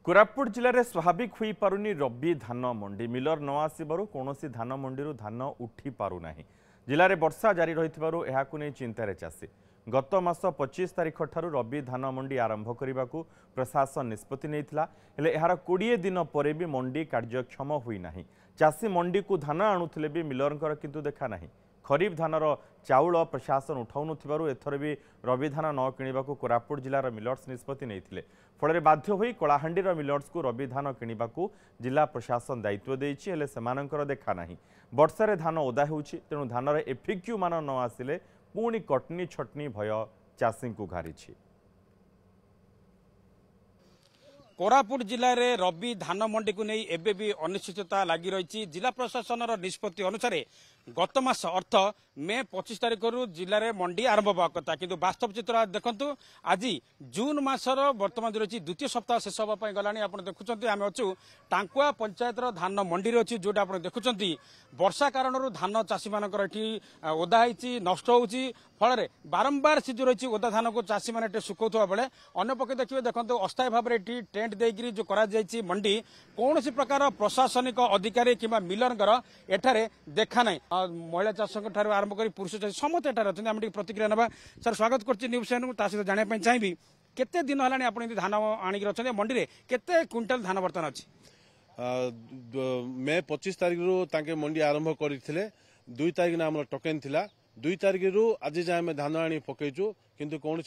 कोरापुट जिले में स्वाभाविक हो पारुनी रबी धान मंडी मिलर न आसबार कौन धान मंडी धान उठी पारना जिले में वर्षा जारी रही चिंतार चाषी गत मास 25 तारिख ठारू रबी धान मंडी आरंभ करने को प्रशासन निष्पत्ति नहीं हेले यार 20 दिन पर भी मंडी कार्यक्षम होना चाषी मंडी को धान आणुले भी मिलर किंतु देखा ना खरीफ धानर चाउल प्रशासन उठाऊ एथर भी रबी धान न किणवा कोरापुट जिलार मिलर्स निष्पत्ति नहीं फल बाध्य होई कलाहांडीर मिलर्स को रबी धान किणवा जिला प्रशासन दायित्व देइछि हेले सेमानंकर देखा नाही वर्षारे धान ओदा होउछि तेणु धानर एफिक्यू मान न आसिले पुणी कटनी छटनी भय चाषी को घारिछि। कोरापुट जिले में रबी धान मंडी को नहीं एबे भी अनिश्चितता लगी रही जिला प्रशासन निष्पत्ति अनुसार गत मास अर्थ मे 25 तारिख जिले में मंडी आरंभ होगा कथा किंतु वास्तव चित्र देखु आज जून मासर बर्तमान जो रही द्वितीय सप्ताह शेष होगा गला आप देखुं आम अच्छु टांकुआ पंचायत धान मंडी अच्छी जोटा आप देखुं वर्षा कारण धान चाषी मान ओदा नष्ट हो फल बारंबार सी जो रही ओदा धान को चाषी मैंने सुखा बेले अन्य पक्ष देखिए देखो अस्थायी भाव में टेंट देकर जो कर मंडी कौन प्रकार प्रशासनिक अधिकारी कि मिलर एठारे देखा ना महिला चाषक आरंभ कर पुरुष चाषी समस्त एठार अच्छे प्रतिक्रिया ना सर स्वागत कर जाना चाहिए केते दिन है आप धान आणिक अच्छा मंडी में केते क्विंटाल धान बर्तमान अच्छी मे 25 तारिख रू मंडी आरंभ करते 2 तारिख ना आम टोकेन थिला 2 तारिख रू आज जाए आम धान आनी पकईचु किंतु कौन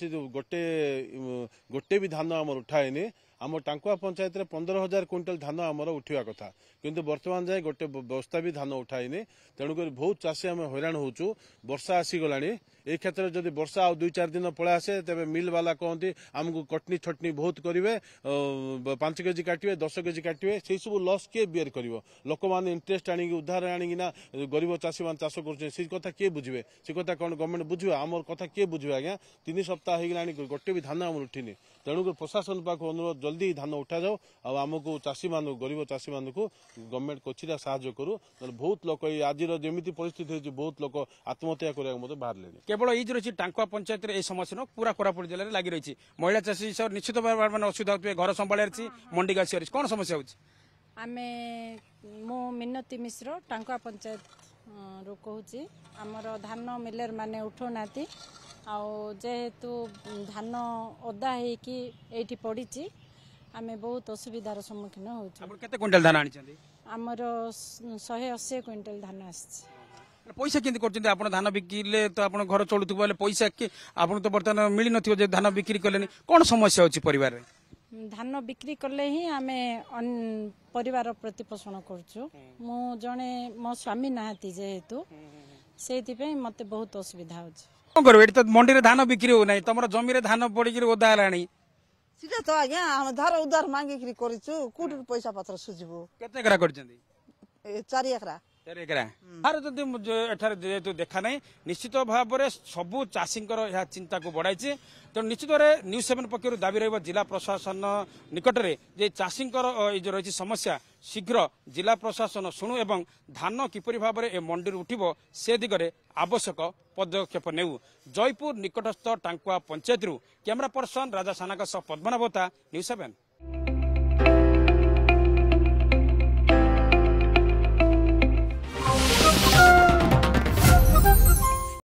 गोटे भी धान आम उठाएनी आम टांकुआ पंचायत रे 15,000 क्विंटल धान आमर उठा कथा किंतु वर्तमान जाए गोटे बस्ता भी धान उठाईनी तेणुक बहुत चाषी आम हैरान होचु वर्षा आसीगला ए क्षेत्र में जब वर्षा आ 2-4 दिन पलै आसे तेरे मिल वाला कहते आमको कटनी छटनी बहुत करेंगे 5 केजी काटे 10 केजी काटे से सब लस किए बियर कर लोक मैंने इंटरेस्ट आनी उधार आना गरीब चाषी मैंने चाष कर कथा किए बुझे से कथा कौन गवर्नमेंट बुझे आम कथा किए बुझे आज्ञा 3 सप्ताह होगा गोटे भी धान आम उठिनी तेणुक प्रशासन पाक अनुरोध जल्दी धान उठा जाओ आमको चाषी मान गरीब चाषी मान गवर्नमेंट कोचिरा साहाय्य करू बहुत लोक आज जमी परिस्थिति बहुत लोक आत्महत्या करने बाहर ले केवल ये जो रही टांकुआ पंचायत में समस्या पूरा कोरापुट जिले में लगी रही महिला चाषी सब निश्चित भाव में असुविधा होती घर संभाल मंडी का कौन समस्या होमे मु मिनती मिश्र टांकुआ पंचायत रू कहूँ आमर धान मिलर माने उठौना जेहेतु धान ओदा होती पड़ी आमे बहुत असुविधार सम्मुखीन होल धान आमर 180 क्विंटल धान आसी पैसा केंती करछन्ते आपण धान बिकिले तो आपण घर चलुथु बोले पैसा के आपण तो बर्तमान मिली नथियो जे धान बिक्री करलेनी कोन समस्या होची परिवार रे धान बिक्री करले ही आमे परिवार प्रतिपोषण करछु मु जने मो स्वामी नाहती जेहेतु सेति पे मते बहुत असुविधा होची कोन करबे एत मंडी रे धान बिक्री हो नै तमरा जमी रे धान पड़ी के ओदा लाणी सीधा तो आज्ञा हम धार उधार मांगी करी करछु कोटी पैसा पत्र सुजिबो केते एकरा करछन्ती 4 एकरा जेहेतु देखा ना निश्चित भाव में सबू चाषी चिंता को बढ़ाई तो निश्चित भाव न्यूज 7 पक्ष दाबी रही जिला प्रशासन निकट में चाषी जो रही समस्या शीघ्र जिला प्रशासन शुणु एवं धान किपरि भाव में मंडी उठिबो से दिगरे आवश्यक पदक्षेप नेउ। जयपुर निकटस्थ टांकुआ पंचायत कैमरा पर्सन राजा साना पद्मनाभता न्यूज 7।